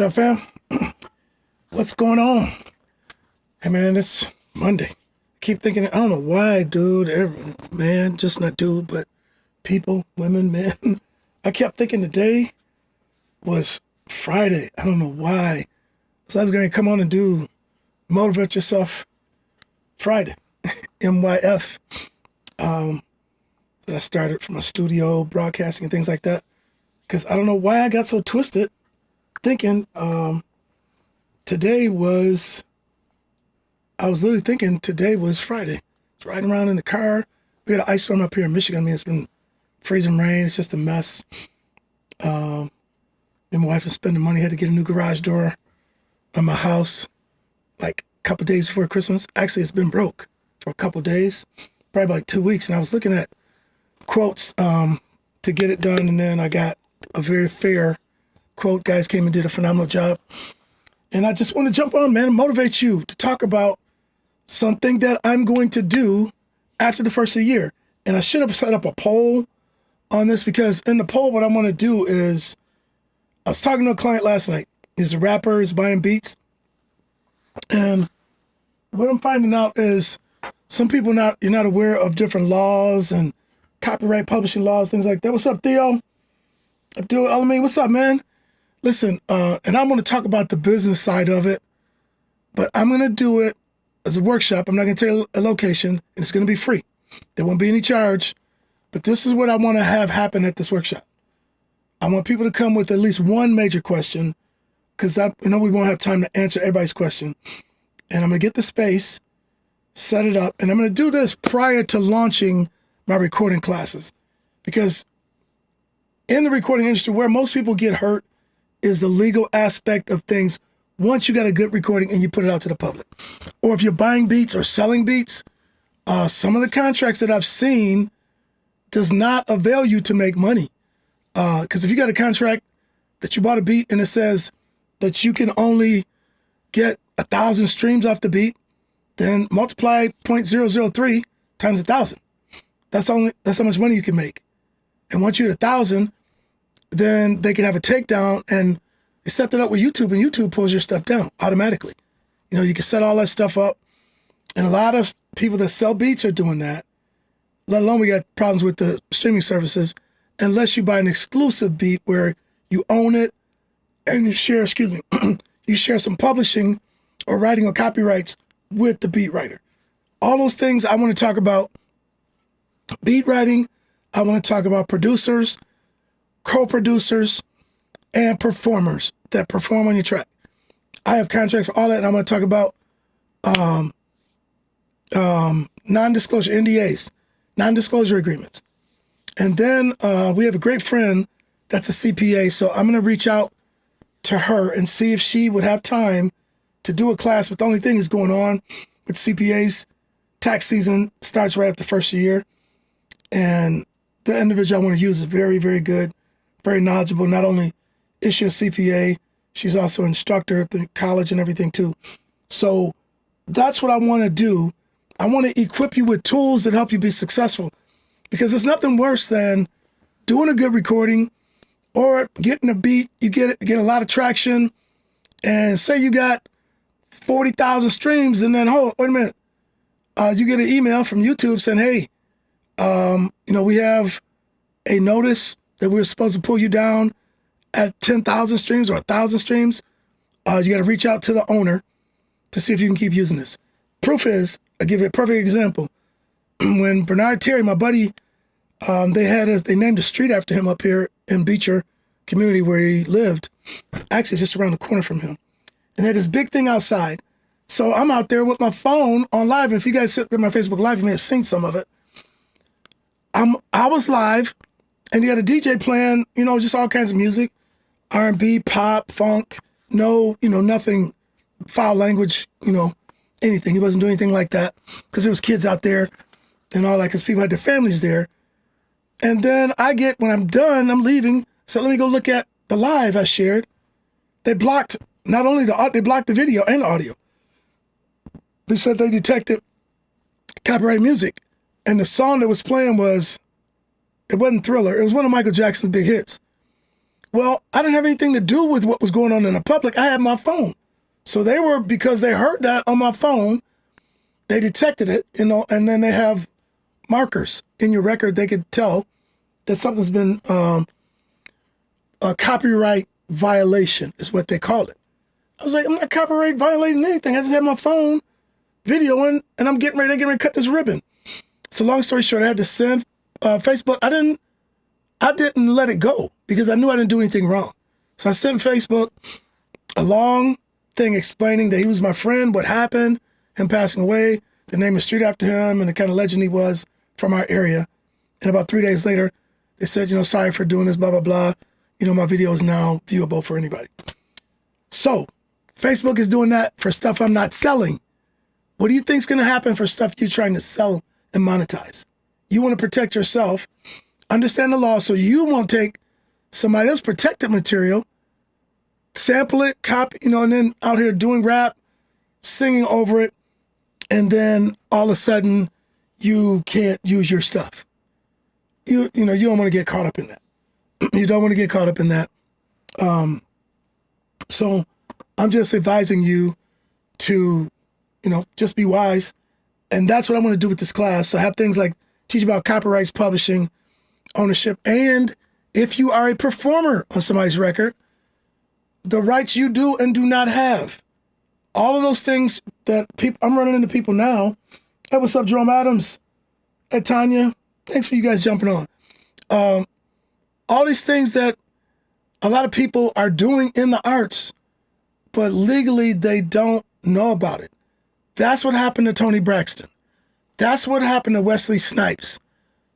What up, fam? What's going on? Hey, man, it's Monday. I keep thinking, I don't know why, dude, man, just not dude, but people, women, men. I kept thinking today was Friday. I don't know why. So I was going to come on and do Motivate Yourself Friday, MYF. That I started from a studio, broadcasting and things like that. Because I don't know why I got so twisted thinking today was, I was literally thinking today was Friday. I was riding around in the car. We had an ice storm up here in Michigan. I mean, it's been freezing rain. It's just a mess. Me and my wife was spending money, had to get a new garage door on my house like a couple days before Christmas. Actually, it's been broke for a couple days, probably like 2 weeks. And I was looking at quotes to get it done. And then I got a very fair quote. Guys came and did a phenomenal job. And I just want to jump on, man, and motivate you to talk about something that I'm going to do after the first of the year. And I should have set up a poll on this, because in the poll, what I want to do is, I was talking to a client last night. He's a rapper, he's buying beats. And what I'm finding out is some people you're not aware of different laws and copyright publishing laws, things like that. What's up, Theo? Abdul Alameen, what's up, man? Listen, and I'm going to talk about the business side of it, but I'm going to do it as a workshop. I'm not going to tell you a location, and it's going to be free. There won't be any charge, but this is what I want to have happen at this workshop. I want people to come with at least one major question, because I know we won't have time to answer everybody's question. And I'm going to get the space, set it up, and I'm going to do this prior to launching my recording classes, because in the recording industry, where most people get hurt is the legal aspect of things. Once you got a good recording and you put it out to the public, or if you're buying beats or selling beats, some of the contracts that I've seen does not avail you to make money. Because if you got a contract that you bought a beat and it says that you can only get 1,000 streams off the beat, then multiply 0.003 times 1,000. That's how much money you can make. And once you're at 1,000, then they can have a takedown, and they set that up with YouTube, and YouTube pulls your stuff down automatically. You know, you can set all that stuff up, and a lot of people that sell beats are doing that, let alone we got problems with the streaming services, unless you buy an exclusive beat where you own it and you share, you share some publishing or writing or copyrights with the beat writer. All those things I want to talk about. Beat writing, I want to talk about producers, co-producers, and performers that perform on your track. I have contracts for all that, and I'm going to talk about non-disclosure, NDAs, non-disclosure agreements. And then we have a great friend that's a CPA, so I'm going to reach out to her and see if she would have time to do a class. But the only thing is going on with CPAs, tax season starts right after the first of the year. And the individual I want to use is very, very good, very knowledgeable. Not only is she a CPA, she's also an instructor at the college and everything too. So that's what I want to do. I want to equip you with tools that help you be successful, because there's nothing worse than doing a good recording or getting a beat. You get a lot of traction, and say you got 40,000 streams, and then, wait a minute, you get an email from YouTube saying, hey, we have a notice that we're supposed to pull you down at 10,000 streams or 1,000 streams. You got to reach out to the owner to see if you can keep using this. Proof is, I'll give you a perfect example. When Bernard Terry, my buddy, they named a street after him up here in Beecher community where he lived, actually just around the corner from him. And they had this big thing outside. So I'm out there with my phone on live. If you guys sit at my Facebook Live, you may have seen some of it. I was live, and you had a DJ playing, just all kinds of music, R&B, pop, funk, nothing foul language, anything. He wasn't doing anything like that, because there was kids out there and all that, because people had their families there. And then when I'm done, I'm leaving, so let me go look at the live I shared. They blocked, not only they blocked the video and the audio. They said they detected copyright music. And the song that was playing it wasn't Thriller. It was one of Michael Jackson's big hits. Well, I didn't have anything to do with what was going on in the public. I had my phone. So they were, because they heard that on my phone, they detected it, you know, and then they have markers in your record. They could tell that something's been a copyright violation is what they called it. I was like, I'm not copyright violating anything. I just have my phone videoing and I'm getting ready to cut this ribbon. So long story short, I had to send Facebook. I didn't let it go because I knew I didn't do anything wrong. So I sent Facebook a long thing explaining that he was my friend, what happened, him passing away, the name of the street after him, and the kind of legend he was from our area. And about 3 days later, they said, you know, sorry for doing this, blah, blah, blah. You know, my video is now viewable for anybody. So Facebook is doing that for stuff I'm not selling. What do you think is going to happen for stuff you're trying to sell and monetize? You want to protect yourself, understand the law, so you won't take somebody else's protected material, sample it, copy, you know, and then out here doing rap, singing over it, and then all of a sudden you can't use your stuff. You know, you don't want to get caught up in that. You don't want to get caught up in that. So I'm just advising you to, you know, just be wise. And that's what I want to do with this class. So I have things like teach about copyrights, publishing, ownership, and if you are a performer on somebody's record, the rights you do and do not have. All of those things that people, I'm running into people now. Hey, what's up, Jerome Adams? Hey, Tanya. Thanks for you guys jumping on. All these things that a lot of people are doing in the arts, but legally they don't know about it. That's what happened to Tony Braxton. That's what happened to Wesley Snipes.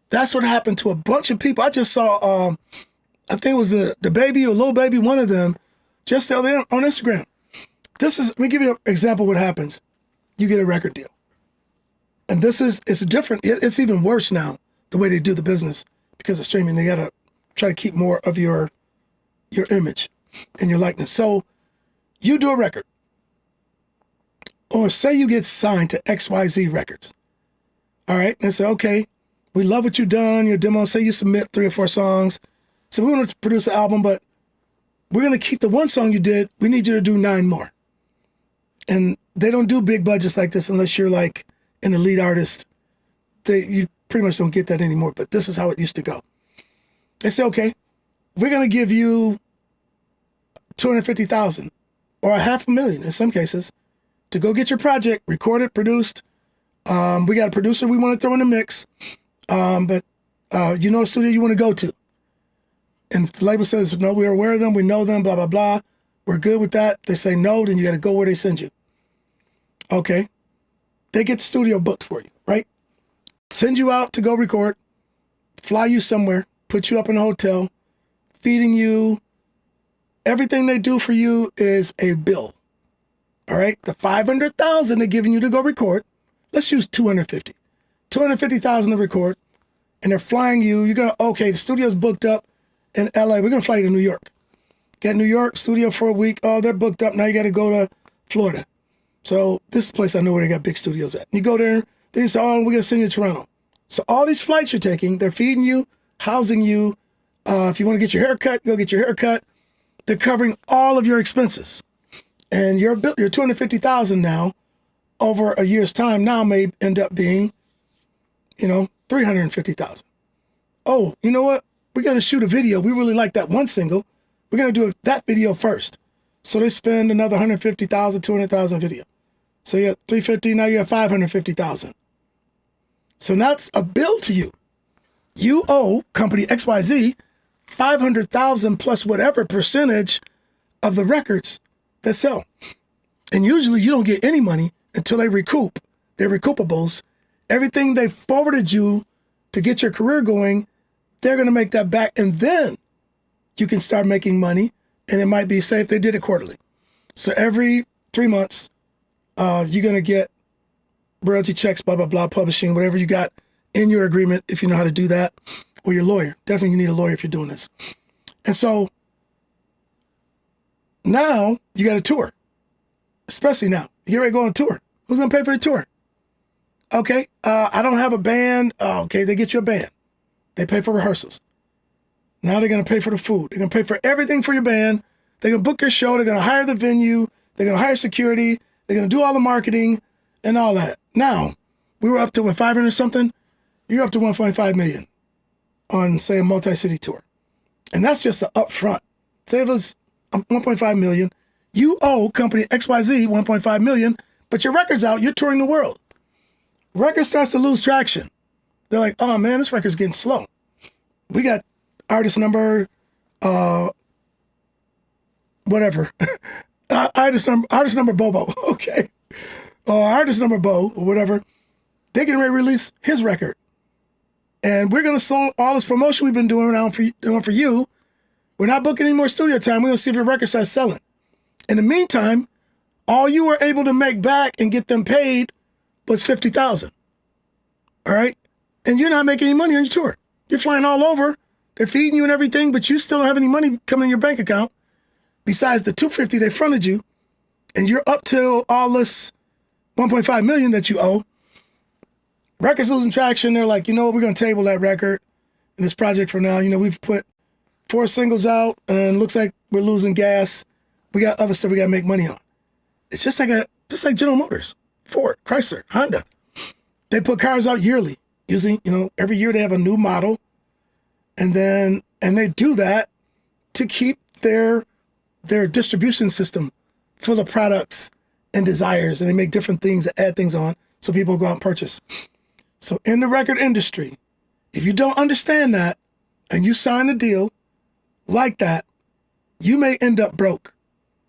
That's what happened to a bunch of people. I just saw, I think it was the baby or Lil Baby, one of them, just the other day on Instagram. Let me give you an example of what happens. You get a record deal. And it's different. It's even worse now, the way they do the business because of streaming. They got to try to keep more of your image and your likeness. So you do a record. Or say you get signed to XYZ Records. All right. And they say, okay, we love what you've done, your demo. Say you submit 3 or 4 songs. So we want to produce an album, but we're going to keep the one song you did. We need you to do 9 more. And they don't do big budgets like this unless you're like an elite artist. You pretty much don't get that anymore, but this is how it used to go. They say, okay, we're going to give you $250,000 or $500,000 in some cases to go get your project recorded, produced. We got a producer we want to throw in the mix, but you know a studio you want to go to. And if the label says, no, we're aware of them, we know them, blah, blah, blah, we're good with that. They say no, then you got to go where they send you. Okay. They get the studio booked for you, right? Send you out to go record, fly you somewhere, put you up in a hotel, feeding you. Everything they do for you is a bill. All right. The $500,000 they're giving you to go record. Let's use $250,000 to record. And they're flying you. You're going to, okay, the studio's booked up in LA. We're going to fly you to New York. Get New York studio for a week. Oh, they're booked up. Now you got to go to Florida. So this is a place I know where they got big studios at. You go there, then you say, oh, we're going to send you to Toronto. So all these flights you're taking, they're feeding you, housing you. If you want to get your hair cut, go get your hair cut. They're covering all of your expenses. And your $250,000 now, over a year's time now may end up being, you know, $350,000. Oh, you know what? We're going to shoot a video. We really like that one single. We're going to do that video first. So they spend another $150,000, $200,000 video. So you have $350,000, now you have $550,000. So that's a bill to you. You owe company XYZ $500,000 plus whatever percentage of the records that sell. And usually you don't get any money until they recoup. They're recoupables. Everything they forwarded you to get your career going, they're going to make that back. And then you can start making money. And it might be, say, if they did it quarterly. So every 3 months, you're going to get royalty checks, blah, blah, blah, publishing, whatever you got in your agreement, if you know how to do that, or your lawyer. Definitely you need a lawyer if you're doing this. And so now you got a tour, especially now. You're ready to go on a tour. Who's going to pay for your tour? Okay, I don't have a band. Oh, okay, they get you a band. They pay for rehearsals. Now they're going to pay for the food. They're going to pay for everything for your band. They're going to book your show. They're going to hire the venue. They're going to hire security. They're going to do all the marketing and all that. Now, we were up to 500 something. You're up to 1.5 million on, say, a multi-city tour. And that's just the upfront. Say it was 1.5 million. You owe company XYZ 1.5 million, but your record's out. You're touring the world. Record starts to lose traction. They're like, oh man, this record's getting slow. We got artist number, whatever. artist number Bobo, okay. Artist number Bo, or whatever. They're getting ready to release his record. And we're going to sell all this promotion we've been doing for you. We're not booking any more studio time. We're going to see if your record starts selling. In the meantime, all you were able to make back and get them paid was $50,000. All right? And you're not making any money on your tour. You're flying all over. They're feeding you and everything, but you still don't have any money coming in your bank account besides the $250 they fronted you. And you're up to all this $1.5 million that you owe. Record's losing traction. They're like, you know what? We're going to table that record in this project for now. You know, we've put 4 singles out and looks like we're losing gas. We got other stuff we got to make money on. It's just like General Motors, Ford, Chrysler, Honda. They put cars out yearly. Usually, you know, every year they have a new model. And they do that to keep their distribution system full of products and desires. And they make different things, add things on so people go out and purchase. So in the record industry, if you don't understand that and you sign a deal like that, you may end up broke.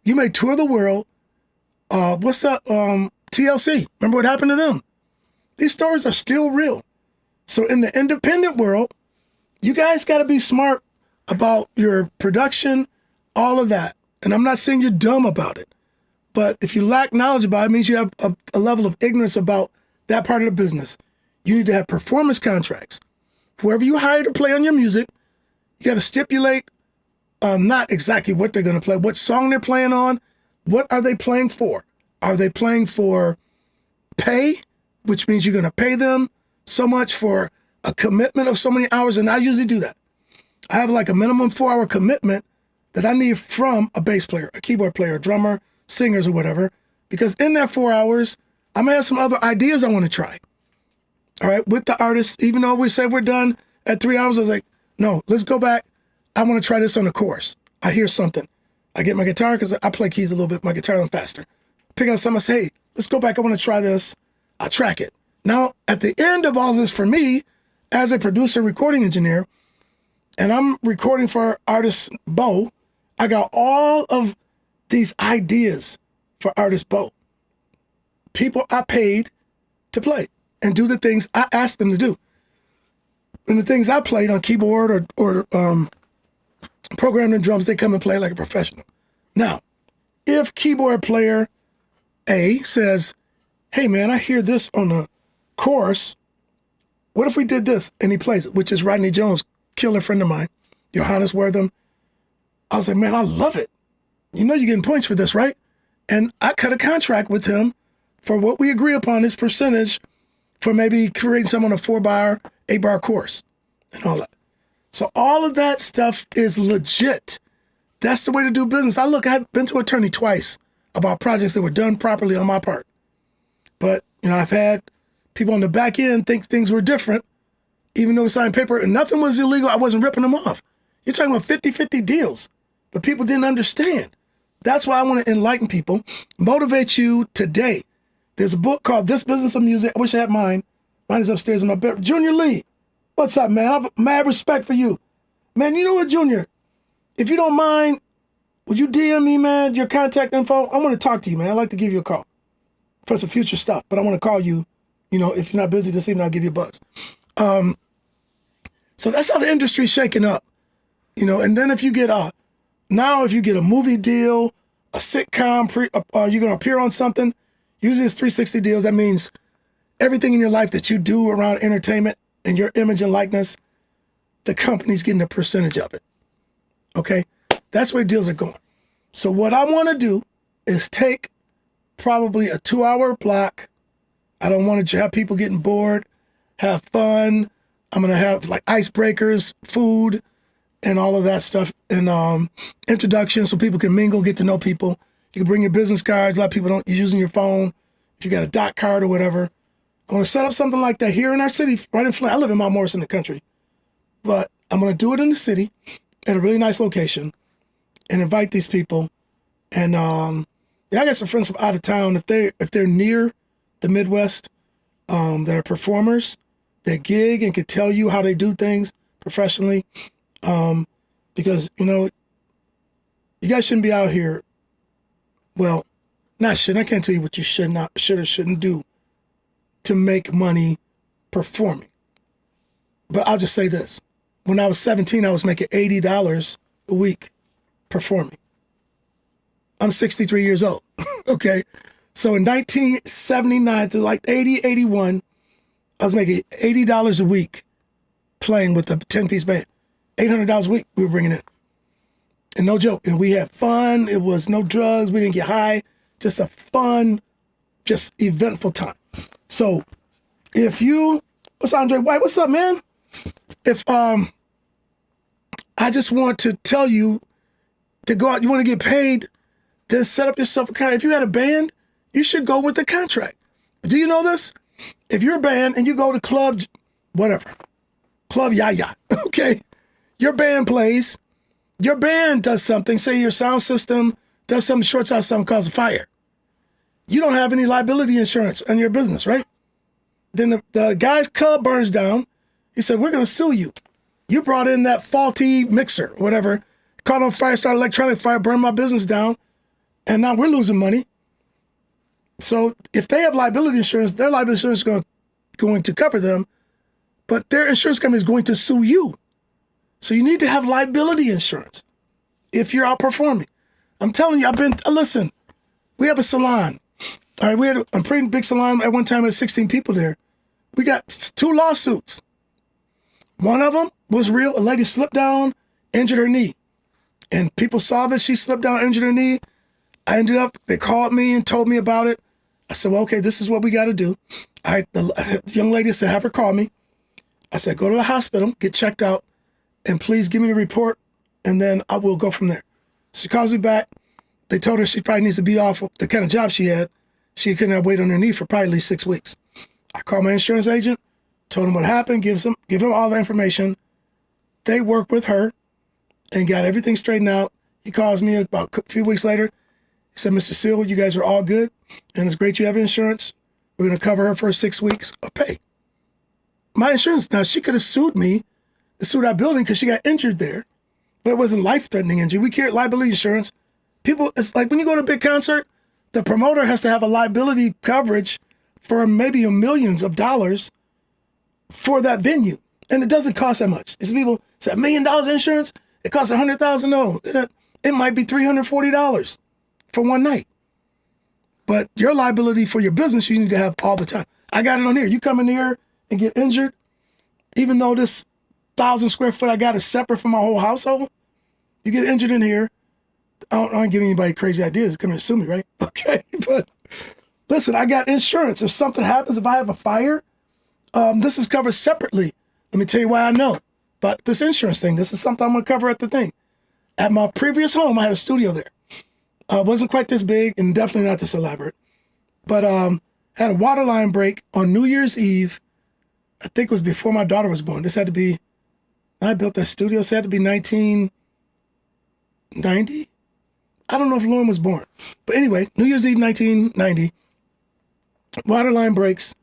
You may tour the world. What's up? TLC. Remember what happened to them? These stories are still real. So in the independent world, you guys got to be smart about your production, all of that. And I'm not saying you're dumb about it, but if you lack knowledge about it, it means you have a level of ignorance about that part of the business. You need to have performance contracts. Whoever you hire to play on your music, you got to stipulate not exactly what they're going to play, what song they're playing on, what are they playing for? Are they playing for pay, which means you're going to pay them so much for a commitment of so many hours? And I usually do that. I have like a minimum 4-hour commitment that I need from a bass player, a keyboard player, a drummer, singers or whatever, because in that 4 hours, I may have some other ideas I want to try. All right, with the artist, even though we said we're done at 3 hours, I was like, no, let's go back. I want to try this on the chorus. I hear something. I get my guitar because I play keys a little bit. My guitar is faster. Pick out something. I say, hey, let's go back. I want to try this. I'll track it. Now, at the end of all this for me, as a producer, recording engineer, and I'm recording for artist Bo, I got all of these ideas for artist Bo. People I paid to play and do the things I asked them to do. And the things I played on keyboard or programming drums, they come and play like a professional. Now, if keyboard player A says, hey man, I hear this on the chorus. What if we did this? And he plays it, which is Rodney Jones, killer friend of mine, Johannes Wortham. I was like, man, I love it. You know you're getting points for this, right? And I cut a contract with him for what we agree upon, his percentage for maybe creating something on a 4-bar, 8-bar course and all that. So all of that stuff is legit. That's the way to do business. I've been to an attorney twice about projects that were done properly on my part. But, you know, I've had people on the back end think things were different, even though we signed paper and nothing was illegal. I wasn't ripping them off. You're talking about 50-50 deals, but people didn't understand. That's why I want to enlighten people, motivate you today. There's a book called This Business of Music. I wish I had mine. Mine is upstairs in my bed. Junior Lee, what's up, man? I have mad respect for you. Man, you know what, Junior? If you don't mind, would you DM me, man, your contact info? I want to talk to you, man. I'd like to give you a call for some future stuff, but I want to call you, you know, if you're not busy this evening, I'll give you a buzz. So that's how the industry's shaking up, you know, and then if you get a movie deal, a sitcom, you're going to appear on something, usually it's 360 deals. That means everything in your life that you do around entertainment and your image and likeness, the company's getting a percentage of it. Okay? That's where deals are going. So what I want to do is take probably a 2-hour block. I don't want to have people getting bored, have fun. I'm going to have like icebreakers, food, and all of that stuff, and introduction so people can mingle, get to know people. You can bring your business cards. A lot of people don't use using your phone. If you got a dot card or whatever. I want to set up something like that here in our city, right in Flint. I live in Mount Morris in the country, but I'm going to do it in the city at a really nice location and invite these people. And I got some friends from out of town. If they're near the Midwest, that are performers, that gig and could tell you how they do things professionally, because you guys shouldn't be out here. Well, not should. I can't tell you what you should or shouldn't do to make money performing. But I'll just say this. When I was 17, I was making $80 a week performing. I'm 63 years old, okay? So in 1979 to like 80, 81, I was making $80 a week playing with a 10-piece band. $800 a week we were bringing in. And no joke. And we had fun. It was no drugs. We didn't get high. Just a fun, just eventful time. So if you, what's Andre White? What's up, man? If I just want to tell you to go out, you want to get paid, then set up yourself a contract. If you got a band, you should go with the contract. Do you know this? If you're a band and you go to club, whatever, Club Yaya, okay? Your band plays, your band does something, say your sound system does something, shorts out something, causes a fire. You don't have any liability insurance on your business, right? Then the guy's club burns down. He said, we're going to sue you. You brought in that faulty mixer, whatever, caught on fire, started electronic fire, burned my business down, and now we're losing money. So if they have liability insurance, their liability insurance is going to cover them, but their insurance company is going to sue you. So you need to have liability insurance if you're outperforming. I'm telling you, listen, we have a salon. All right, we had a pretty big salon at one time. Had 16 people there. We got 2 lawsuits. One of them was real. A lady slipped down, injured her knee. And people saw that she slipped down, injured her knee. They called me and told me about it. I said, well, okay, this is what we got to do. The young lady said, have her call me. I said, go to the hospital, get checked out, and please give me a report, and then I will go from there. She calls me back. They told her she probably needs to be off the kind of job she had. She couldn't have weight on her knee for probably at least 6 weeks. I called my insurance agent, told him what happened, give him all the information. They worked with her and got everything straightened out. He calls me about a few weeks later. He said, Mr. Seal, you guys are all good, and it's great you have insurance. We're going to cover her for 6 weeks of pay. My insurance, now she could have sued our building because she got injured there, but it wasn't life-threatening injury. We carry liability insurance. People, it's like when you go to a big concert, the promoter has to have a liability coverage for maybe millions of dollars for that venue. And it doesn't cost that much. These people say $1 million insurance, it costs $100,000. No, it might be $340 for one night. But your liability for your business, you need to have all the time. I got it on here. You come in here and get injured, even though this 1,000 square foot I got is separate from my whole household, you get injured in here. I don't give anybody crazy ideas. Come here and sue me, right? Okay, but listen, I got insurance. If something happens, if I have a fire, this is covered separately. Let me tell you why I know. But this insurance thing, this is something I'm going to cover at the thing. At my previous home, I had a studio there. It wasn't quite this big and definitely not this elaborate. But had a water line break on New Year's Eve. I think it was before my daughter was born. This had to be, I built that studio, so it had to be 1990. I don't know if Lauren was born. But anyway, New Year's Eve, 1990, water line breaks,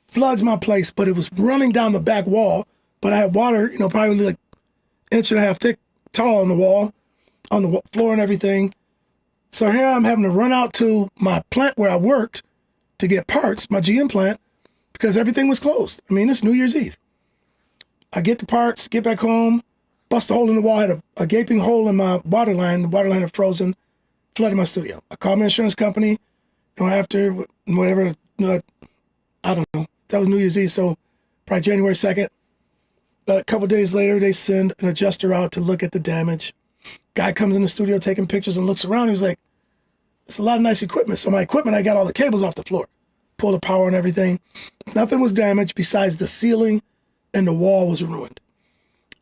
floods my place, but it was running down the back wall. But I had water, probably like 1.5 inches thick, tall on the wall, on the floor and everything. So here I'm having to run out to my plant where I worked to get parts, my GM plant, because everything was closed. I mean, it's New Year's Eve. I get the parts, get back home, bust a hole in the wall, had a gaping hole in my water line. The water line had frozen, flooded my studio. I called my insurance company, after whatever, I don't know. That was New Year's Eve, so probably January 2nd. But a couple of days later, they send an adjuster out to look at the damage. Guy comes in the studio taking pictures and looks around. He was like, it's a lot of nice equipment. So my equipment, I got all the cables off the floor, pulled the power and everything. Nothing was damaged besides the ceiling and the wall was ruined.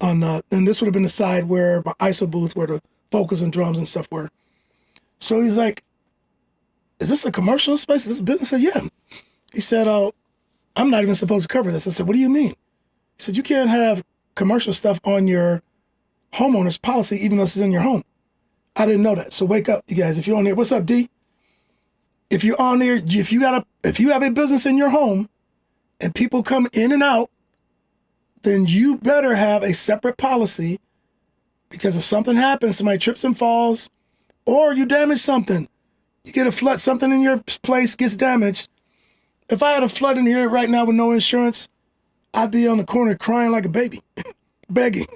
and this would have been the side where my ISO booth, where the vocals and drums and stuff were. So he's like, "Is this a commercial space? Is this a business?" I said, "Yeah." He said, "Oh, I'm not even supposed to cover this." I said, "What do you mean?" He said, "You can't have commercial stuff on your homeowner's policy, even though it's in your home." I didn't know that. So wake up, you guys. If you're on there, what's up, D? If you're on there, if you have a business in your home and people come in and out, then you better have a separate policy, because if something happens, somebody trips and falls, or you damage something, you get a flood, something in your place gets damaged. If I had a flood in here right now with no insurance, I'd be on the corner crying like a baby, begging.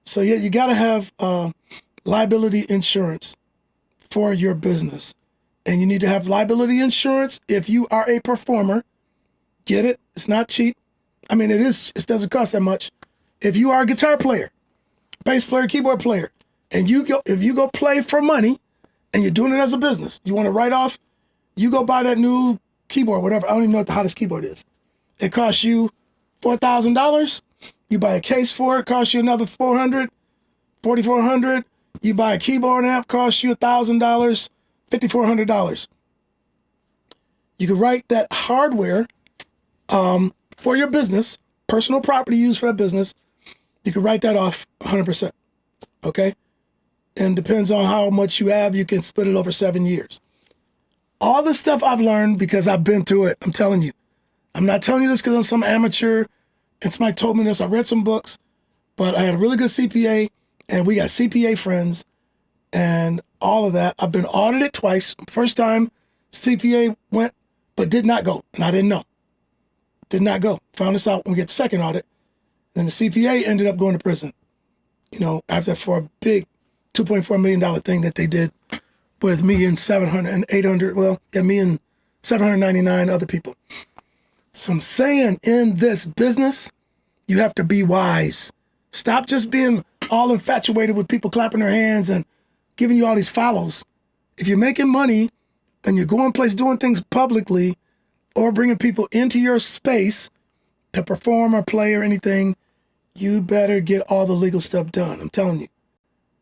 So yeah, you got to have liability insurance for your business. And you need to have liability insurance if you are a performer. Get it? It's not cheap. I mean, it doesn't cost that much. If you are a guitar player, bass player, keyboard player, and if you go play for money and you're doing it as a business, you want to write off, you go buy that new keyboard, whatever. I don't even know what the hottest keyboard is. It costs you $4,000. You buy a case for it, costs you another $400, $4,400. You buy a keyboard amp, costs you $1,000, $5,400. You can write that hardware for your business, personal property used for that business. You can write that off 100%. Okay? And depends on how much you have, you can split it over 7 years. All this stuff I've learned because I've been through it. I'm telling you. I'm not telling you this because I'm some amateur and somebody told me this. I read some books, but I had a really good CPA, and we got CPA friends and all of that. I've been audited twice. First time CPA went, but did not go. And I didn't know. Did not go. Found this out when we get the second audit. Then the CPA ended up going to prison, after for a big $2.4 million thing that they did with me and 700 and 800, me and 799 other people. So I'm saying, in this business, you have to be wise. Stop just being all infatuated with people clapping their hands and giving you all these follows. If you're making money and you're going place doing things publicly or bringing people into your space to perform or play or anything, you better get all the legal stuff done. I'm telling you.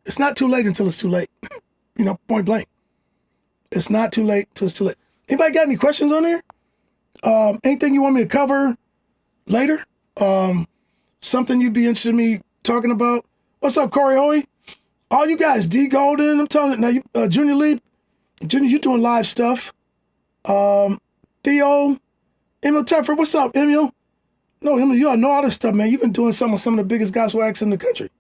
It's not too late until it's too late. Point blank. It's not too late until it's too late. Anybody got any questions on here? Anything you want me to cover later? Something you'd be interested in me talking about? What's up, Corey Hoey? All you guys, D Golden, I'm telling you, now, Junior Lee, Junior, you doing live stuff. Theo, Emil Teffer, what's up, Emil? No, Emil, you all know all this stuff, man. You've been doing some of the biggest gospel acts in the country.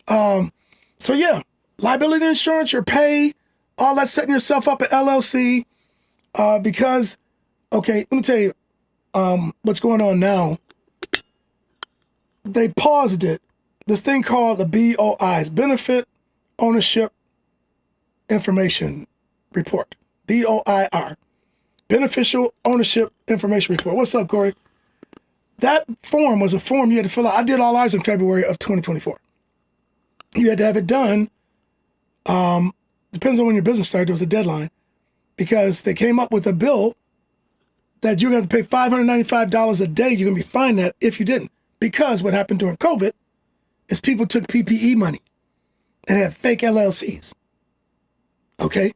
So yeah, liability insurance, your pay, all that, setting yourself up at LLC, because, okay, let me tell you, what's going on now. They paused it. This thing called the BOIs, Benefit Ownership Information Report, BOIR, Beneficial Ownership Information Report. What's up, Corey? That form was a form you had to fill out. I did all ours in February of 2024. You had to have it done. Depends on when your business started. There was a deadline because they came up with a bill that you're going to pay $595 a day. You're going to be fined that if you didn't. Because what happened during COVID is people took PPE money and had fake LLCs. Okay?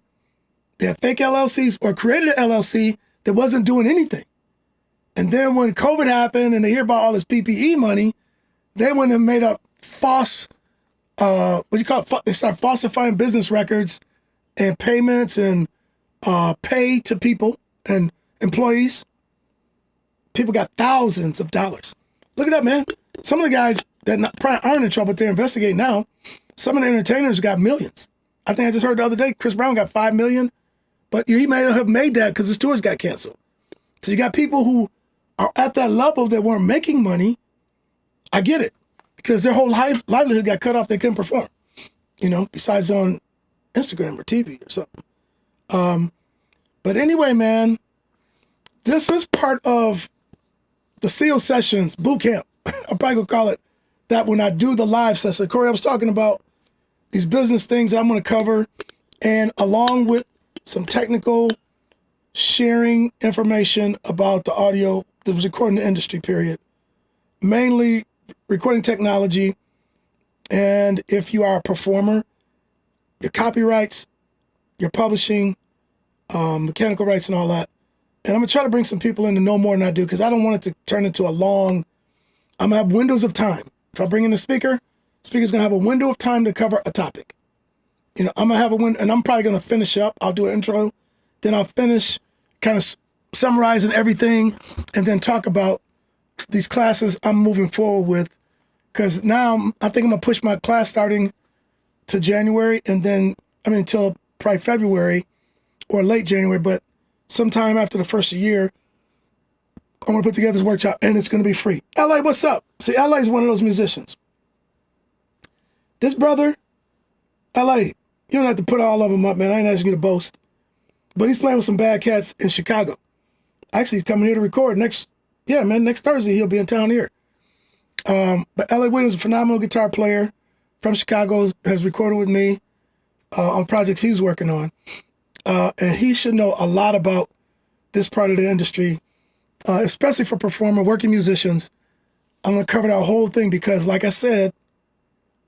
They had fake LLCs or created an LLC that wasn't doing anything. And then when COVID happened and they hear about all this PPE money, they went and made up false, they start falsifying business records and payments and pay to people and employees. People got thousands of dollars. Look it up, man. Some of the guys that probably aren't in trouble, but they're investigating now. Some of the entertainers got millions. I think I just heard the other day, Chris Brown got $5 million, but he may have made that because his tours got canceled. So you got people who are at that level that weren't making money. I get it, because their whole livelihood got cut off. They couldn't perform, besides on Instagram or TV or something. But anyway, man, this is part of the SEAL Sessions boot camp. I'm probably gonna call it that when I do the live session. Corey, I was talking about these business things that I'm gonna cover, and along with some technical sharing information about the audio that was recording the industry, period. Mainly recording technology, and if you are a performer, your copyrights, your publishing, mechanical rights and all that. And I'm gonna try to bring some people in to know more than I do, because I don't want it to turn into a long, I'm gonna have windows of time. If I bring in a speaker's gonna have a window of time to cover a topic. You know, I'm gonna have a window, and I'm probably gonna finish up. I'll do an intro, then I'll finish kind of summarizing everything, and then talk about these classes I'm moving forward with. Because now I think I'm gonna push my class starting to January, and then, until probably February or late January, but sometime after the first year, I'm gonna put together this workshop, and it's gonna be free. LA, what's up? See, LA is one of those musicians. This brother, LA, you don't have to put all of them up, man. I ain't asking you to boast. But he's playing with some bad cats in Chicago. Actually, he's coming here to record next Thursday. He'll be in town here. But LA Williams, a phenomenal guitar player from Chicago, has recorded with me on projects he's working on. And he should know a lot about this part of the industry, especially for performer, working musicians. I'm going to cover that whole thing because, like I said,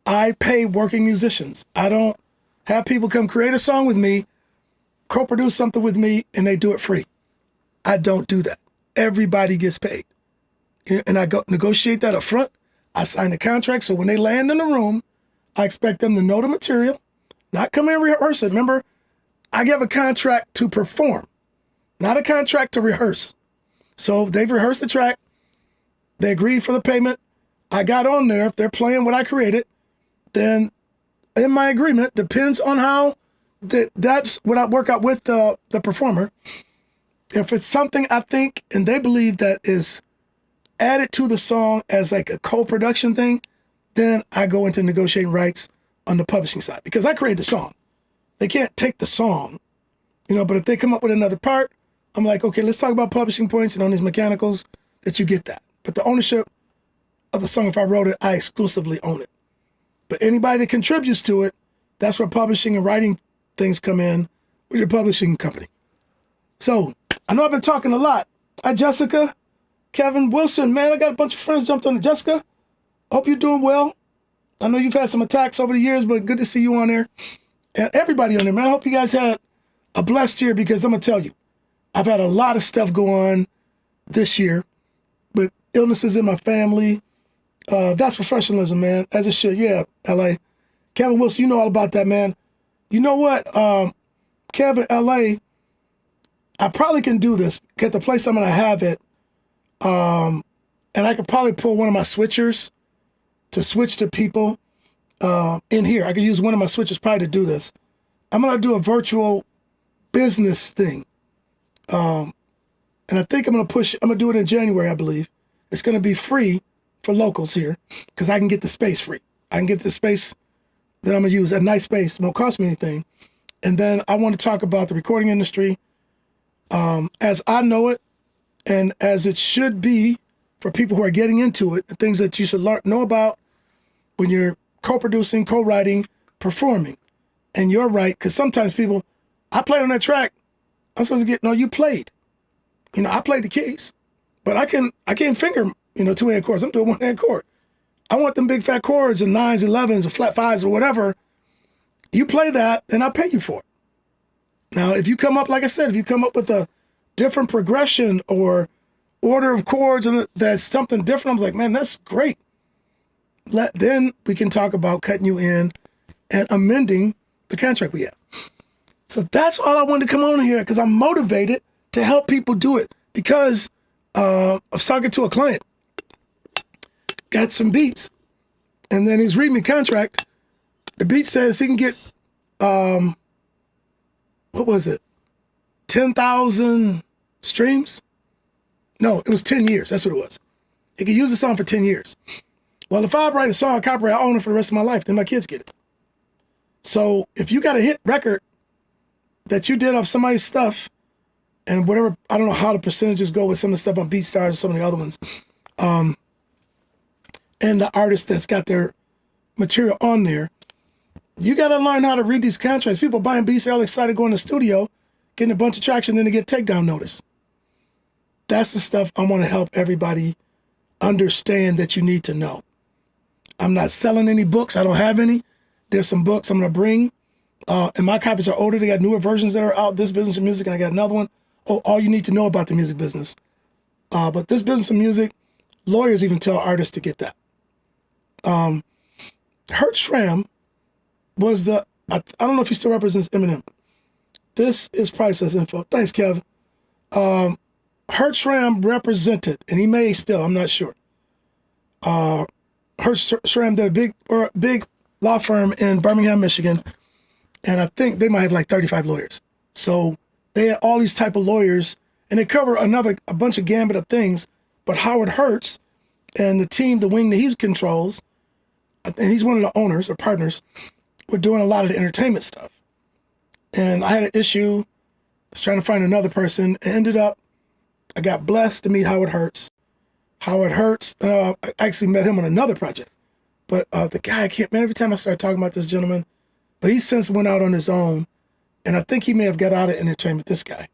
I pay working musicians. I don't have people come create a song with me, co-produce something with me, and they do it free. I don't do that. Everybody gets paid. And I go negotiate that up front. I sign the contract, so when they land in the room, I expect them to know the material, not come in and rehearse it. Remember, I give a contract to perform, not a contract to rehearse. So they've rehearsed the track, they agreed for the payment, I got on there. If they're playing what I created, then in my agreement, depends on how that's what I work out with the performer. If it's something I think and they believe that is added to the song as like a co-production thing, then I go into negotiating rights on the publishing side, because I created the song. They can't take the song, but if they come up with another part, I'm like, okay, let's talk about publishing points and on these mechanicals that you get that. But the ownership of the song, if I wrote it, I exclusively own it. But anybody that contributes to it, that's where publishing and writing things come in with your publishing company. So I know I've been talking a lot. Hi, Jessica, Kevin Wilson, man, I got a bunch of friends jumped on it. Jessica, hope you're doing well. I know you've had some attacks over the years, but good to see you on there. And everybody on there, man, I hope you guys had a blessed year, because I'm going to tell you, I've had a lot of stuff go on this year with illnesses in my family. That's professionalism, man, as it should. Yeah, LA. Kevin Wilson, you know all about that, man. You know what, Kevin, LA, I probably can do this at the place I'm going to have it. And I could probably pull one of my switchers to switch to people in here. I could use one of my switchers probably to do this. I'm going to do a virtual business thing. And I think I'm going to do it in January, I believe. It's going to be free for locals here, because I can get the space free. I can get the space that I'm going to use, a nice space. It won't cost me anything. And then I want to talk about the recording industry as I know it, and as it should be for people who are getting into it, the things that you should know about when you're co-producing, co-writing, performing. And you're right, because sometimes people, I played on that track, I'm supposed to get, no, you played. I played the keys, but I can't finger, two-hand chords. I'm doing one-hand chord. I want them big fat chords and 9s, 11s, or flat 5s, or whatever. You play that, and I'll pay you for it. Now, if you come up, like I said, if you come up with a different progression or order of chords and that's something different, I'm like, man, that's great. Then we can talk about cutting you in and amending the contract we have. So that's all I wanted to come on here, because I'm motivated to help people do it, because I was talking to a client, got some beats, and then he's reading me contract. The beat says he can get, what was it? 10,000 streams? No, it was 10 years. That's what it was. He could use the song for 10 years. Well, if I write a song, copyright, I own it for the rest of my life. Then my kids get it. So if you got a hit record that you did off somebody's stuff, and whatever, I don't know how the percentages go with some of the stuff on BeatStars and some of the other ones, and the artist that's got their material on there, you got to learn how to read these contracts. People buying beats, they're all excited going to the studio, getting a bunch of traction, then they get takedown notice. That's the stuff I want to help everybody understand that you need to know. I'm not selling any books. I don't have any. There's some books I'm going to bring. And my copies are older. They got newer versions that are out. This Business of Music, and I got another one. Oh, all you need to know about the music business. But This Business of Music, lawyers even tell artists to get that. Hurt Schramm was I don't know if he still represents Eminem. This is Priceless Info. Thanks, Kev. Hurt Schramm represented, and he may still, I'm not sure. Hurt Schramm did a big law firm in Birmingham, Michigan, and I think they might have like 35 lawyers. So they had all these type of lawyers, and they cover a bunch of gambit of things. But Howard Hurts and the team, the wing that he controls, and he's one of the owners or partners, were doing a lot of the entertainment stuff. And I had an issue. I was trying to find another person. And ended up, I got blessed to meet Howard Hurts. Howard Hurts, I actually met him on another project. But the guy, I can't, man, every time I start talking about this gentleman, but he since went out on his own. And I think he may have got out of entertainment, this guy.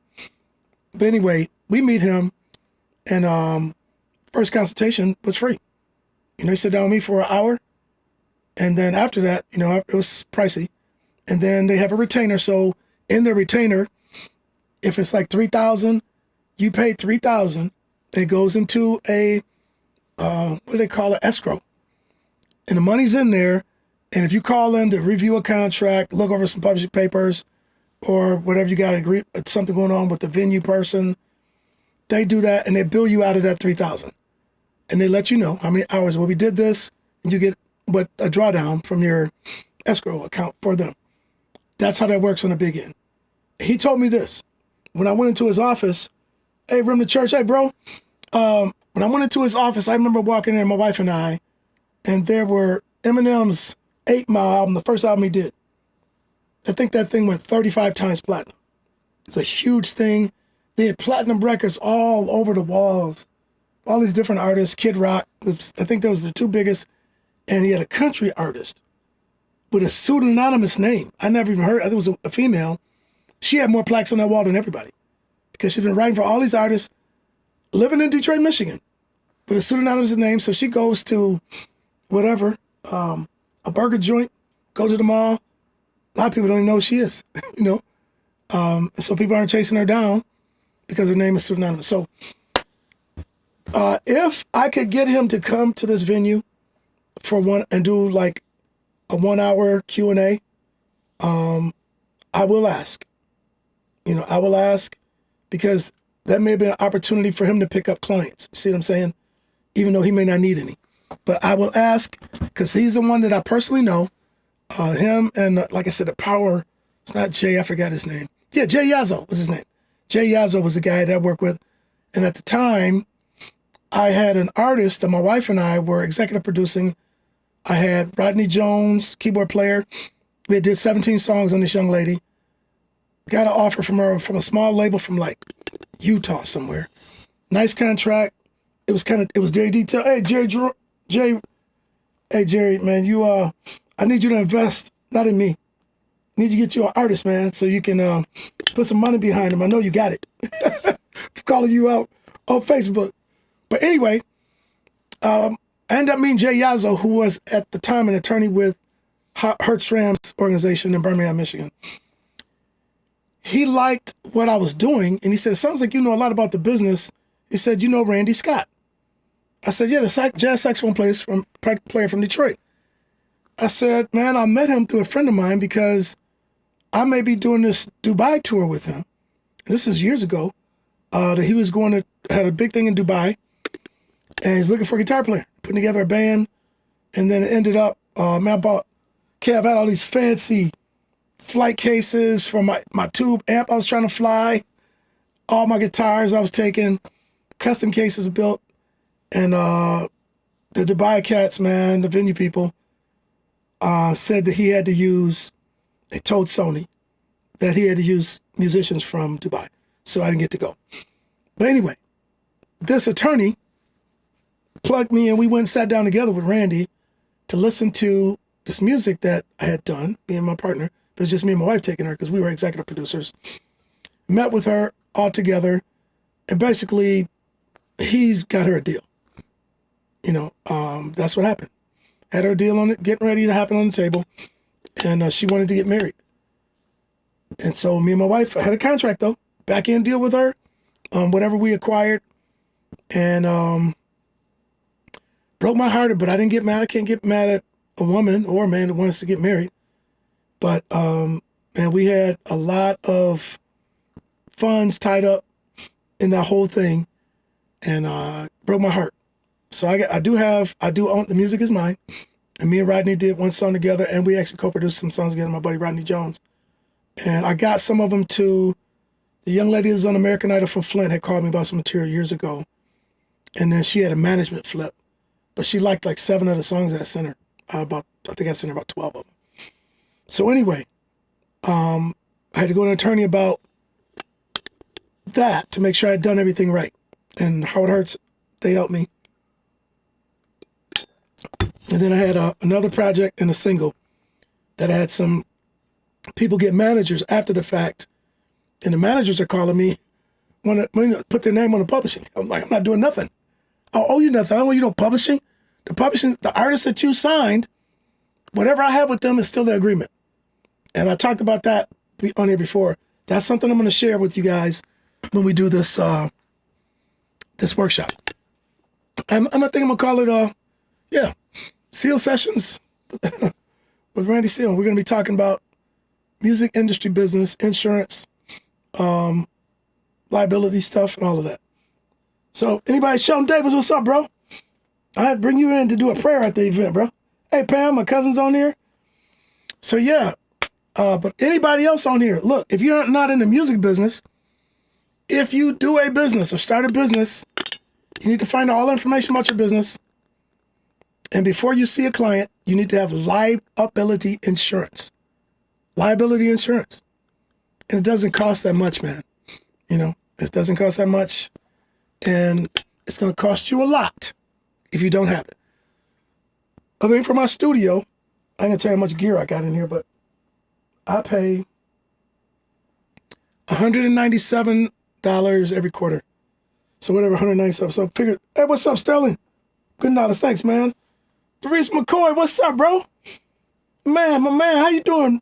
But anyway, we meet him, and first consultation was free. He sat down with me for an hour. And then after that, it was pricey. And then they have a retainer. So in their retainer, if it's like $3,000, you pay $3,000. It goes into a, what do they call it? Escrow. And the money's in there. And if you call in to review a contract, look over some publishing papers, or whatever you got to agree, something going on with the venue person, they do that and they bill you out of that $3,000. And they let you know how many hours. Well, we did this, and you get a drawdown from your escrow account for them. That's how that works on the big end. He told me this. When I went into his office, hey, Remnant Church, hey, bro. When I went into his office, I remember walking in, my wife and I, and there were Eminem's 8 Mile album, the first album he did. I think that thing went 35 times platinum. It's a huge thing. They had platinum records all over the walls. All these different artists, Kid Rock, I think those were the two biggest. And he had a country artist with a pseudonymous name. I never even heard. I think it was a female. She had more plaques on that wall than everybody because she's been writing for all these artists living in Detroit, Michigan with a pseudonymous name. So she goes to whatever, a burger joint, goes to the mall. A lot of people don't even know who she is, so people aren't chasing her down because her name is pseudonymous. So if I could get him to come to this venue for one and do like a 1 hour Q&A, I will ask. I will ask because that may be an opportunity for him to pick up clients. You see what I'm saying? Even though he may not need any. But I will ask because he's the one that I personally know. Him and, like I said, the power, it's not Jay, I forgot his name. Yeah, Jay Yazzo was his name. Jay Yazzo was the guy that I worked with. And at the time, I had an artist that my wife and I were executive producing. I had Rodney Jones, keyboard player. We did 17 songs on this young lady. Got an offer from her from a small label from like Utah somewhere. Nice contract. It was very detailed. Hey, Jerry, man, I need you to invest, not in me. I need you to get you an artist, man, so you can put some money behind him. I know you got it. I'm calling you out on Facebook. But anyway, I ended up meeting Jay Yazzo, who was at the time an attorney with Hurt Schramm's organization in Birmingham, Michigan. He liked what I was doing, and he said, sounds like you know a lot about the business. He said, you know Randy Scott. I said, yeah, the jazz saxophone player from Detroit. I said, man, I met him through a friend of mine because I may be doing this Dubai tour with him. This is years ago. That he was had a big thing in Dubai, and he's looking for a guitar player, putting together a band, and then it ended up, man, I had all these fancy flight cases for my tube amp I was trying to fly, all my guitars I was taking, custom cases built, and the Dubai cats, man, the venue people, said that they told Sony that he had to use musicians from Dubai, so I didn't get to go. But anyway, this attorney plugged me and we went and sat down together with Randy to listen to this music that I had done, me and my partner. It was just me and my wife taking her because we were executive producers. Met with her all together, and basically he's got her a deal. That's what happened. had her deal on it, getting ready to happen on the table, and she wanted to get married. And so me and my wife had a contract though, back end deal with her, whatever we acquired, and broke my heart. But I didn't get mad. I can't get mad at a woman or a man that wants to get married. But man, we had a lot of funds tied up in that whole thing, and broke my heart. So I do own The Music Is Mine, and me and Rodney did one song together, and we actually co-produced some songs together. My buddy Rodney Jones, and I got some of them to the young lady who's on American Idol from Flint had called me about some material years ago, and then she had a management flip, but she liked like 7 of the songs that I sent her. I think I sent her about 12 of them. So anyway, I had to go to an attorney about that to make sure I'd done everything right. And Howard Hurts, they helped me. And then I had another project and a single that I had some people get managers after the fact, and the managers are calling me, want to put their name on the publishing. I'm like, I'm not doing nothing. I owe you nothing. I don't owe you no publishing. The artists that you signed, whatever I have with them is still the agreement. And I talked about that on here before. That's something I'm going to share with you guys when we do this this workshop. I think I'm going to call it, Seal Sessions with Randy Seal. We're going to be talking about music industry business, insurance, liability stuff, and all of that. So anybody, Sheldon Davis, what's up, bro? I had to bring you in to do a prayer at the event, bro. Hey, Pam, my cousin's on here. So yeah, but anybody else on here, look, if you're not in the music business, if you do a business or start a business, you need to find out all the information about your business. And before you see a client, you need to have liability insurance. Liability insurance. And it doesn't cost that much, man. You know, it doesn't cost that much. And it's going to cost you a lot if you don't have it. I think for my studio, I ain't going to tell you how much gear I got in here, but I pay $197 every quarter. So whatever, $197. So figure, hey, what's up, Sterling? Good knowledge. Thanks, man. Therese McCoy, what's up, bro? Man, my man, how you doing?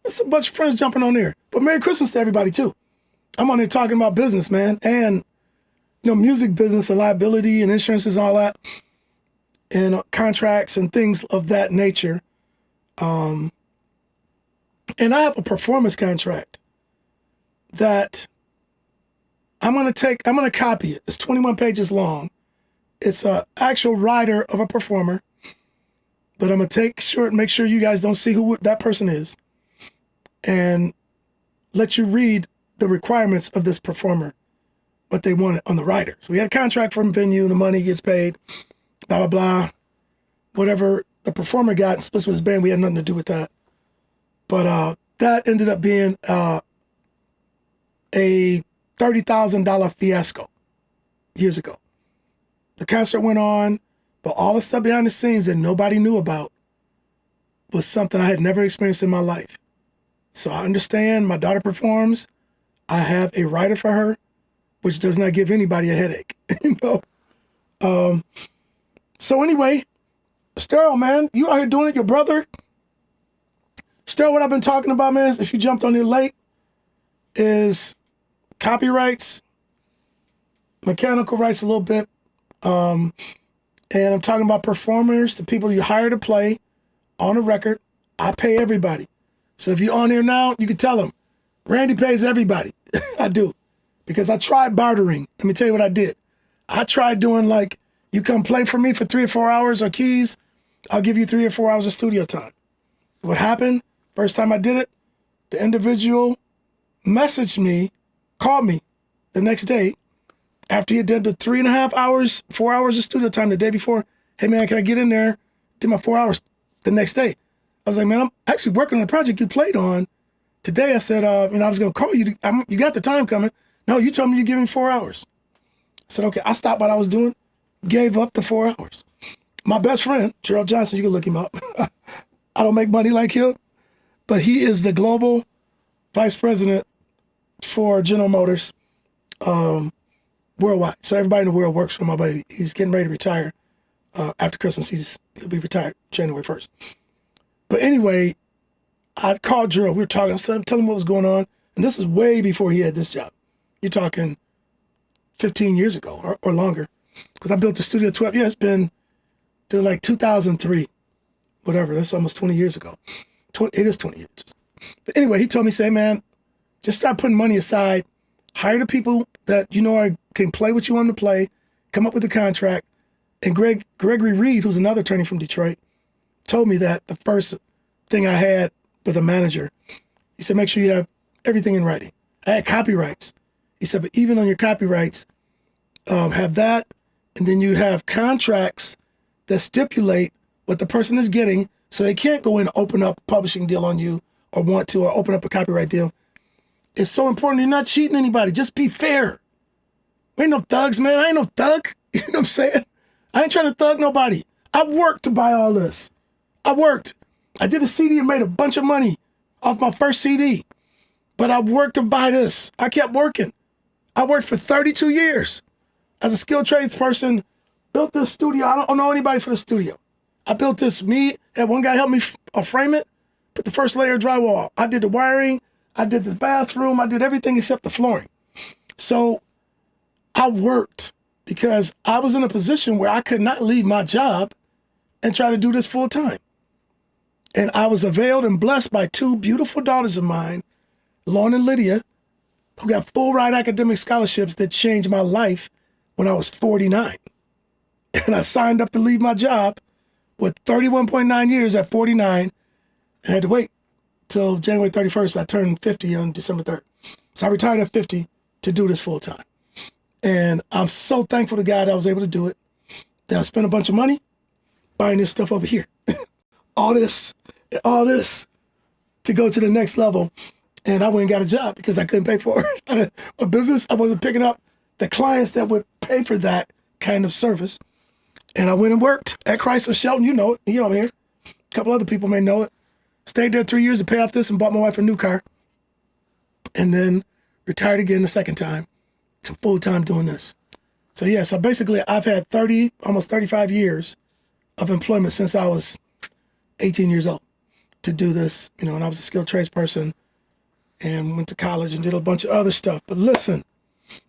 It's a bunch of friends jumping on there. But Merry Christmas to everybody, too. I'm on there talking about business, man. And, you know, music business and liability and insurances and all that. And contracts and things of that nature. And I have a performance contract that I'm going to copy it. It's 21 pages long. It's an actual rider of a performer, but I'm going to make sure you guys don't see who that person is and let you read the requirements of this performer, what they wanted on the rider. So we had a contract from venue, the money gets paid, blah, blah, blah. Whatever the performer got and splits with his band, we had nothing to do with that. But that ended up being a $30,000 fiasco years ago. The concert went on, but all the stuff behind the scenes that nobody knew about was something I had never experienced in my life. So I understand my daughter performs. I have a writer for her, which does not give anybody a headache, you know? So anyway, Sterl, man, you out here doing it, your brother. Sterl, what I've been talking about, man, if you jumped on here late, is copyrights, mechanical rights a little bit, and I'm talking about performers, the people you hire to play on a record. I pay everybody. So if you're on here now, you can tell them, Randy pays everybody. I do. Because I tried bartering. Let me tell you what I did. I tried doing like, you come play for me for 3 or 4 hours or keys, I'll give you 3 or 4 hours of studio time. What happened, first time I did it, the individual messaged me, called me the next day, after he did the 3.5 hours, 4 hours of studio time the day before. Hey man, can I get in there? Did my 4 hours the next day. I was like, man, I'm actually working on a project you played on today. I said, I was going to call you. You got the time coming. No, you told me you give me 4 hours. I said, okay. I stopped what I was doing, gave up the 4 hours. My best friend, Gerald Johnson, you can look him up. I don't make money like him, but he is the global vice president for General Motors worldwide. So everybody in the world works for my buddy. He's getting ready to retire After Christmas, he'll be retired January 1st. But anyway, I called Drill. We were talking. I'm telling him what was going on. And this is way before he had this job. You're talking 15 years ago or longer. Because I built the Studio 12. Yeah, it's been to like 2003, whatever. That's almost 20 years ago. It is 20 years. But anyway, he told me, say, man, just start putting money aside. Hire the people that you know can play what you want them to play. Come up with a contract. And Gregory Reed, who's another attorney from Detroit, told me that the first thing I had with a manager, he said, make sure you have everything in writing. I had copyrights. He said, but even on your copyrights, have that, and then you have contracts that stipulate what the person is getting, so they can't go in and open up a publishing deal on you or open up a copyright deal. It's so important. You're not cheating anybody. Just be fair. We ain't no thugs, man. I ain't no thug. You know what I'm saying? I ain't trying to thug nobody. I worked to buy all this. I worked. I did a CD and made a bunch of money off my first CD. But I worked to buy this. I kept working. I worked for 32 years as a skilled trades person, built this studio. I don't know anybody for the studio. I built this. Me had one guy help me frame it, put the first layer of drywall. I did the wiring. I did the bathroom. I did everything except the flooring. So I worked because I was in a position where I could not leave my job and try to do this full time. And I was availed and blessed by two beautiful daughters of mine, Lauren and Lydia, who got full ride academic scholarships that changed my life when I was 49. And I signed up to leave my job with 31.9 years at 49 and had to wait till January 31st. I turned 50 on December 3rd. So I retired at 50 to do this full time. And I'm so thankful to God I was able to do it. Then I spent a bunch of money buying this stuff over here. all this to go to the next level. And I went and got a job because I couldn't pay for it. A business, I wasn't picking up the clients that would pay for that kind of service. And I went and worked at Chrysler Shelton. You know it. You know I'm here. A couple other people may know it. Stayed there 3 years to pay off this and bought my wife a new car. And then retired again the second time to full-time doing this. So yeah, so basically I've had almost 35 years of employment since I was 18 years old to do this, and I was a skilled trades person and went to college and did a bunch of other stuff. But listen,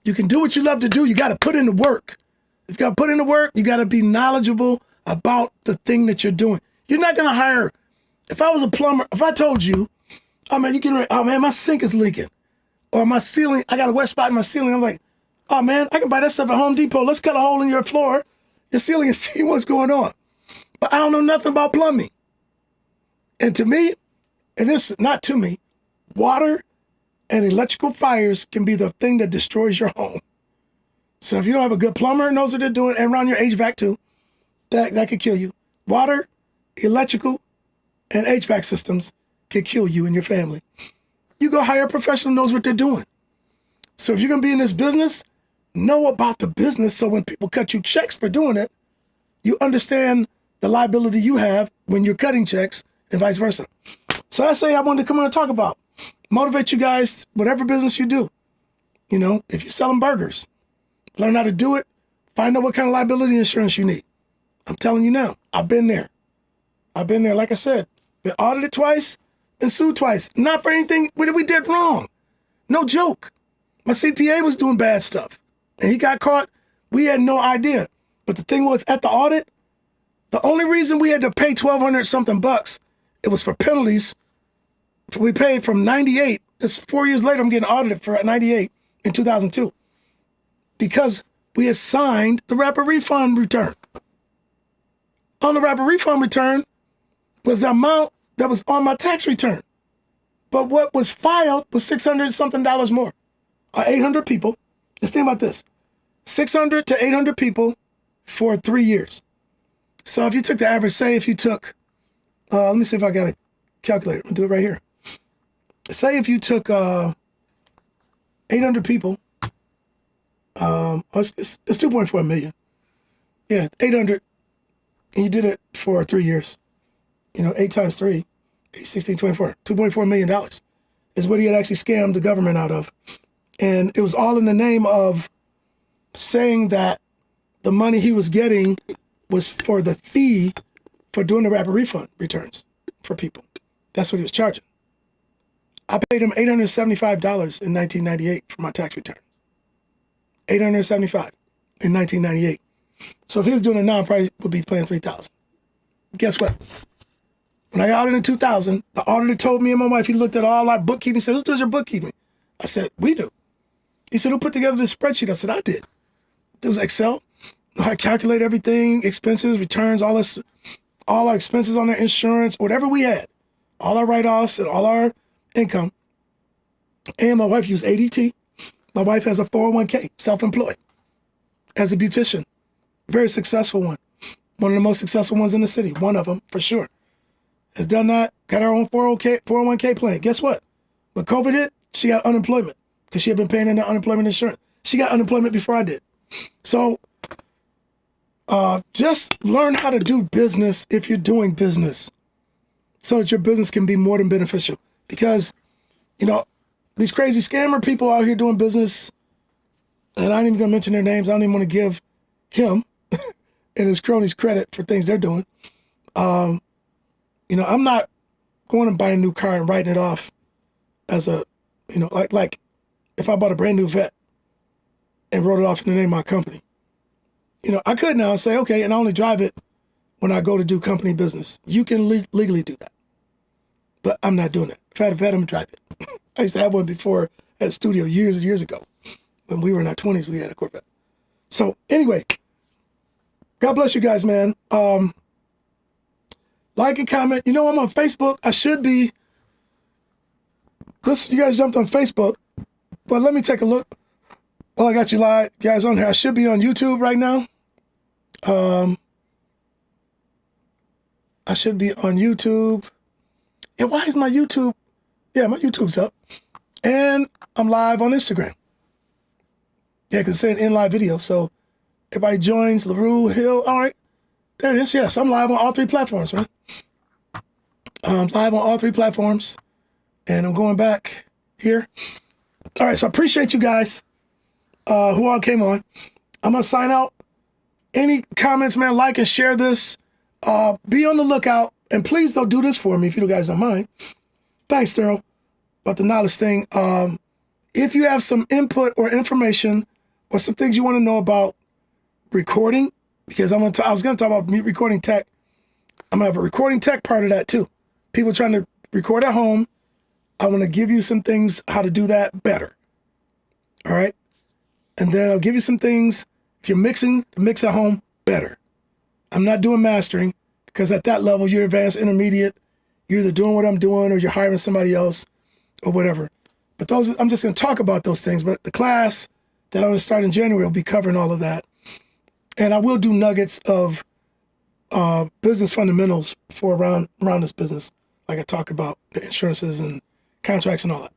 you can do what you love to do. You got to put in the work. If you got to put in the work, you got to be knowledgeable about the thing that you're doing. You're not going to hire, if I was a plumber, if I told you, oh man, my sink is leaking, or my ceiling, I got a wet spot in my ceiling. I'm like, oh man, I can buy that stuff at Home Depot. Let's cut a hole in your floor, your ceiling, and see what's going on. But I don't know nothing about plumbing. And to me, and this not to me, water and electrical fires can be the thing that destroys your home. So if you don't have a good plumber who knows what they're doing, and around your HVAC too, that could kill you. Water, electrical, and HVAC systems can kill you and your family. You go hire a professional who knows what they're doing. So if you're going to be in this business, know about the business so when people cut you checks for doing it, you understand the liability you have when you're cutting checks and vice versa. So I say I wanted to come on and talk about, motivate you guys, whatever business you do. If you're selling burgers, learn how to do it, find out what kind of liability insurance you need. I'm telling you now, I've been there. Like I said, been audited twice and sued twice. Not for anything we did wrong. No joke. My CPA was doing bad stuff and he got caught. We had no idea. But the thing was, at the audit, the only reason we had to pay $1,200 something bucks, it was for penalties. We paid from 98. It's 4 years later, I'm getting audited for 98 in 2002 because we had signed the rapid refund return. On the rapid refund return was the amount that was on my tax return. But what was filed was $600 something more. 800 people. Just think about this. 600 to 800 people for 3 years. So if you took the average, say if you took, let me see if I got a calculator. I'll do it right here. Say if you took 800 people, it's 2.4 million. Yeah, 800, and you did it for 3 years. 8 times 3, 8, 16, 24, $2.4 million is what he had actually scammed the government out of. And it was all in the name of saying that the money he was getting was for the fee for doing the rapid refund returns for people. That's what he was charging. I paid him $875 in 1998 for my tax returns. $875 in 1998. So if he was doing it now, I probably would be paying $3,000. Guess what? When I got out in 2000, the auditor told me and my wife, he looked at all our bookkeeping, he said, who does your bookkeeping? I said, we do. He said, who put together this spreadsheet? I said, I did. It was Excel. I calculate everything, expenses, returns, all this, all our expenses on their insurance, whatever we had, all our write-offs and all our income. And my wife used ADT. My wife has a 401k, self-employed, as a beautician. Very successful one. One of the most successful ones in the city. One of them, for sure. Has done that, got her own 401k plan. Guess what? When COVID hit, she got unemployment because she had been paying in the unemployment insurance. She got unemployment before I did. So just learn how to do business if you're doing business so that your business can be more than beneficial. Because, you know, these crazy scammer people out here doing business, and I ain't even gonna mention their names. I don't even want to give him and his cronies credit for things they're doing. You know, I'm not going and buying a new car and writing it off as a, you know, like if I bought a brand new vet and wrote it off in the name of my company. You know, I could now say, okay, and I only drive it when I go to do company business. You can legally do that, but I'm not doing it. If I had a vet, I'm gonna drive it. I used to have one before at a studio years and years ago. When we were in our 20s, we had a Corvette. So anyway, God bless you guys, man. Like and comment. You know, I'm on Facebook. I should be. Listen, you guys jumped on Facebook, but let me take a look. Well, I got you live, guys, on here. I should be on YouTube right now. I should be on YouTube. Yeah, why is my YouTube? Yeah, my YouTube's up. And I'm live on Instagram. Yeah, because it's saying in live video. So everybody joins LaRue Hill. All right. There it is. Yes, I'm live on all three platforms, man. I'm live on all three platforms. And I'm going back here. All right, so I appreciate you guys who all came on. I'm going to sign out. Any comments, man, like and share this. Be on the lookout. And please don't do this for me if you guys don't mind. Thanks, Daryl, about the knowledge thing. If you have some input or information or some things you want to know about recording, because I was going to talk about recording tech. I'm going to have a recording tech part of that too. People trying to record at home. I want to give you some things, how to do that better. All right. And then I'll give you some things, if you're mixing, to mix at home better. I'm not doing mastering because at that level, you're advanced intermediate. You're either doing what I'm doing or you're hiring somebody else or whatever. But those, I'm just going to talk about those things. But the class that I'm going to start in January will be covering all of that. And I will do nuggets of business fundamentals for around this business. Like I talk about the insurances and contracts and all that.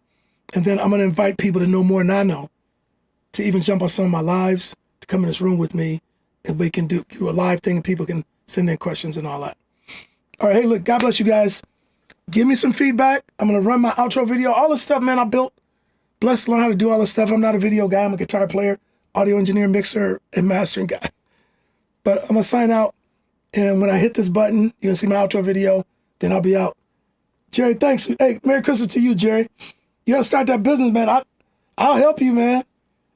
And then I'm going to invite people to know more than I know to even jump on some of my lives, to come in this room with me, and we can do a live thing and people can send in questions and all that. All right, hey, look, God bless you guys. Give me some feedback. I'm going to run my outro video. All this stuff, man, I built. Blessed to learn how to do all this stuff. I'm not a video guy. I'm a guitar player, audio engineer, mixer, and mastering guy. But I'm going to sign out. And when I hit this button, you're going to see my outro video. Then I'll be out. Jerry, thanks. Hey, Merry Christmas to you, Jerry. You got to start that business, man. I'll help you, man.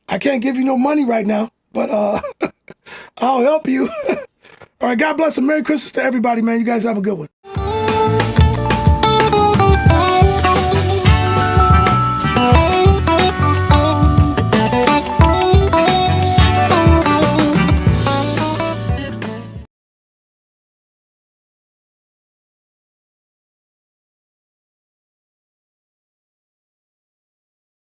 I can't give you no money right now, but I'll help you. All right, God bless and Merry Christmas to everybody, man. You guys have a good one.